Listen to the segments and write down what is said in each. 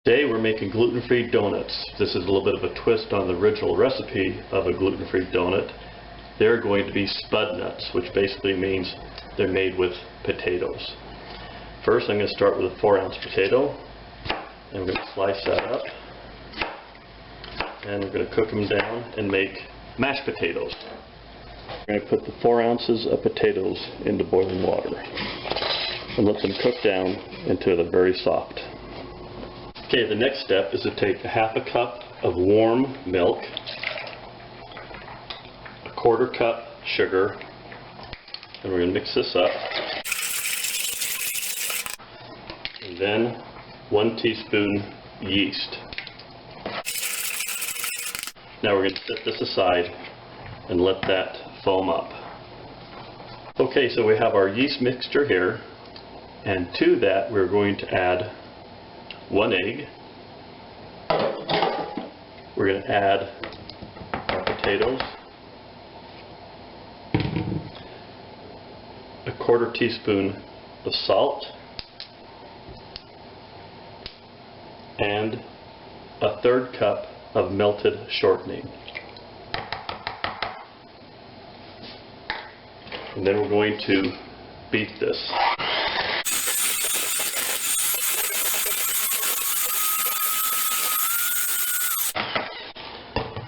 Today we're making gluten-free donuts. This is a little bit of a twist on the original recipe of a gluten-free donut. They're going to be Spudnuts, which basically means they're made with potatoes. First I'm going to start with a 4-ounce potato, and we're going to slice that up, and we're going to cook them down and make mashed potatoes. We're going to put the 4 ounces of potatoes into boiling water and let them cook down until they're very soft. Okay, the next step is to take a half a cup of warm milk, a 1/4 cup sugar, and we're going to mix this up, and then 1 teaspoon yeast. Now we're going to set this aside and let that foam up. Okay, so we have our yeast mixture here, and to that we're going to add 1 egg. We're going to add our potatoes, a 1/4 teaspoon of salt, and a 1/3 cup of melted shortening. And then we're going to beat this.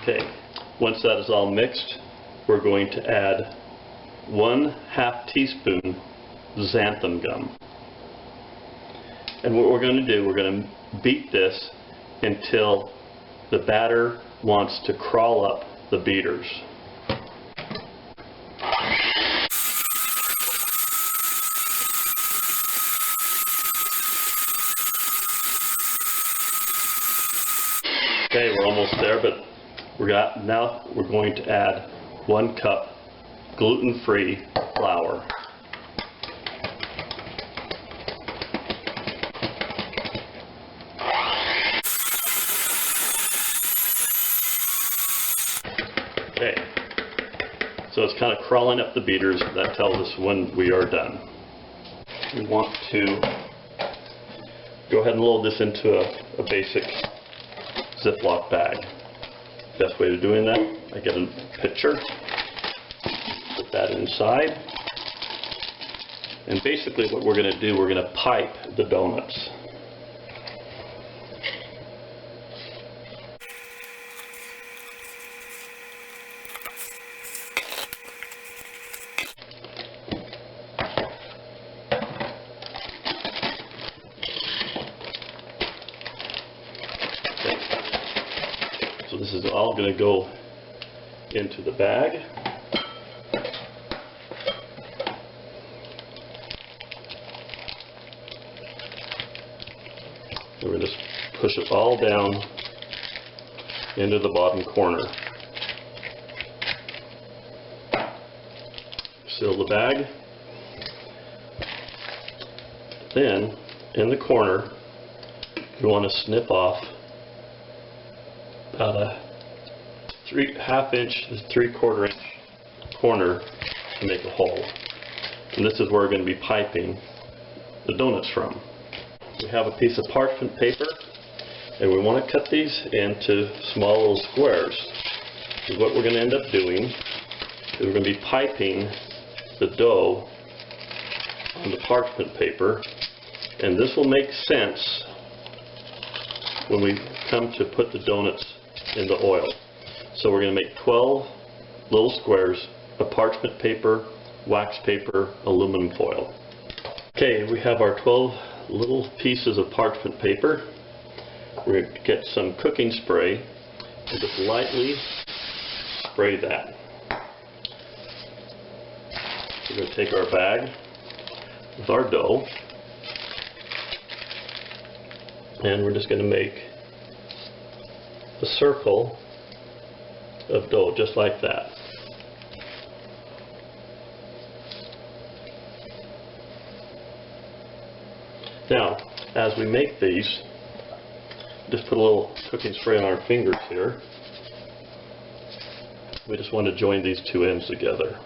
Okay, once that is all mixed, we're going to add 1/2 teaspoon xanthan gum. And what we're going to do, we're going to beat this until the batter wants to crawl up the beaters. Okay, we're almost there, but now we're going to add 1 cup gluten-free flour. Okay, so it's kind of crawling up the beaters. That tells us when we are done. We want to go ahead and load this into a basic Ziploc bag. Best way of doing that, I get a pitcher, put that inside, and basically what we're going to do, we're going to pipe the donuts. So this is all going to go into the bag. And we're going to push it all down into the bottom corner. Seal the bag. Then, in the corner, we want to snip off about a 1/2 inch to 3/4 inch corner to make a hole. And this is where we're going to be piping the donuts from. We have a piece of parchment paper, and we want to cut these into small little squares. So what we're going to end up doing is we're going to be piping the dough on the parchment paper, and this will make sense when we come to put the donuts in the oil. So we're going to make 12 little squares of parchment paper, wax paper, aluminum foil. Okay, we have our 12 little pieces of parchment paper. We're going to get some cooking spray and just lightly spray that. We're going to take our bag with our dough, and we're just going to make a circle of dough just like that. Now, as we make these, just put a little cooking spray on our fingers here. We just want to join these 2 ends together.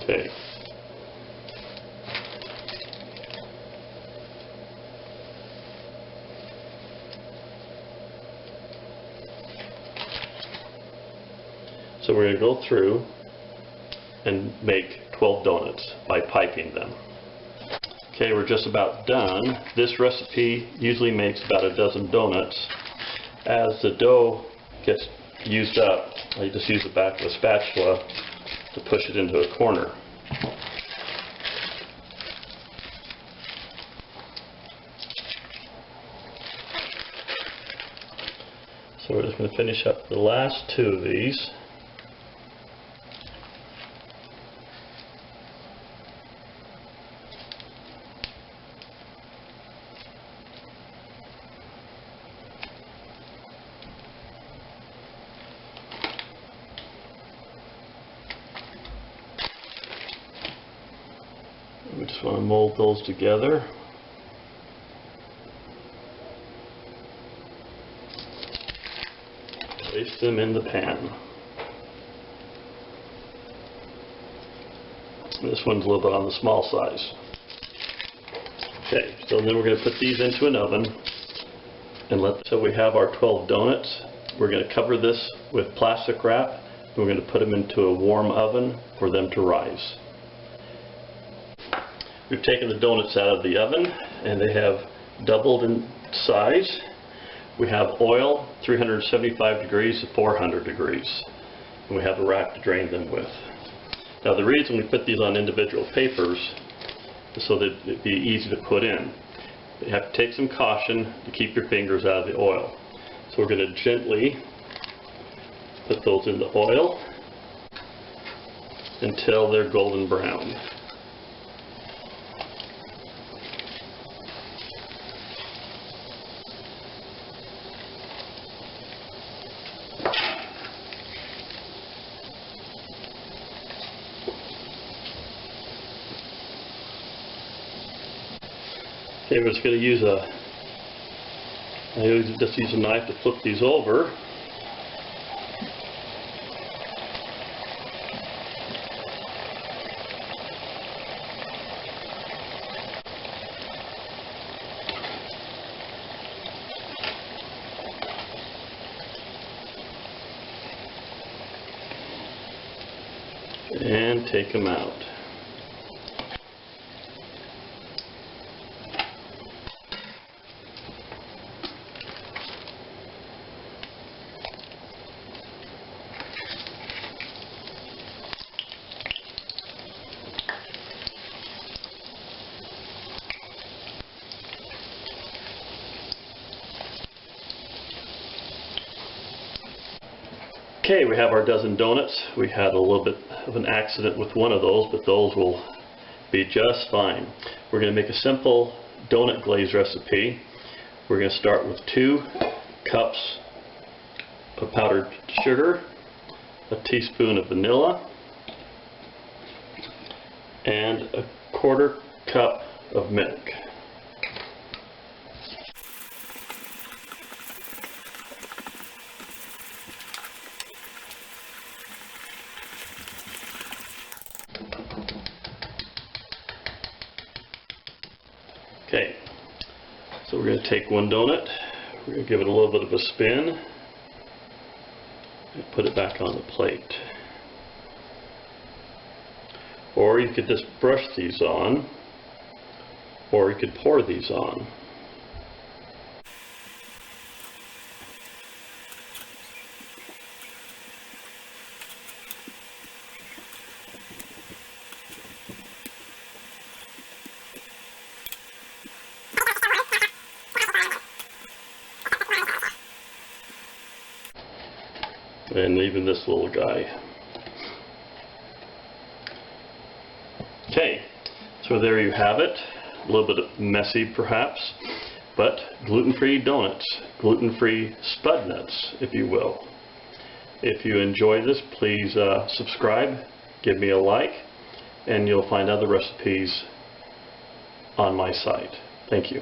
Okay. So we're going to go through and make 12 donuts by piping them. Okay, we're just about done. This recipe usually makes about a dozen donuts. As the dough gets used up, I just use the back of a spatula to push it into a corner. So we're just going to finish up the last two of these. We just want to mold those together. Place them in the pan. This one's a little bit on the small size. Okay, so then we're going to put these into an oven and so we have our 12 donuts. We're going to cover this with plastic wrap and we're going to put them into a warm oven for them to rise. We've taken the donuts out of the oven and they have doubled in size. We have oil, 375 degrees to 400 degrees. And we have a rack to drain them with. Now the reason we put these on individual papers is so that it'd be easy to put in. You have to take some caution to keep your fingers out of the oil. So we're going to gently put those in the oil until they're golden brown. Okay, we're just going to use just use a knife to flip these over. And take them out. Okay, we have our dozen donuts. We had a little bit of an accident with one of those, but those will be just fine. We're going to make a simple donut glaze recipe. We're going to start with 2 cups of powdered sugar, a teaspoon of vanilla, and a 1/4 cup of milk. Okay, so we're going to take one donut, we're going to give it a little bit of a spin, and put it back on the plate. Or you could just brush these on, or you could pour these on. And even this little guy. Okay, so there you have it. A little bit messy perhaps, but gluten-free donuts, gluten-free Spudnuts, if you will. If you enjoy this, please subscribe, give me a like, and you'll find other recipes on my site. Thank you.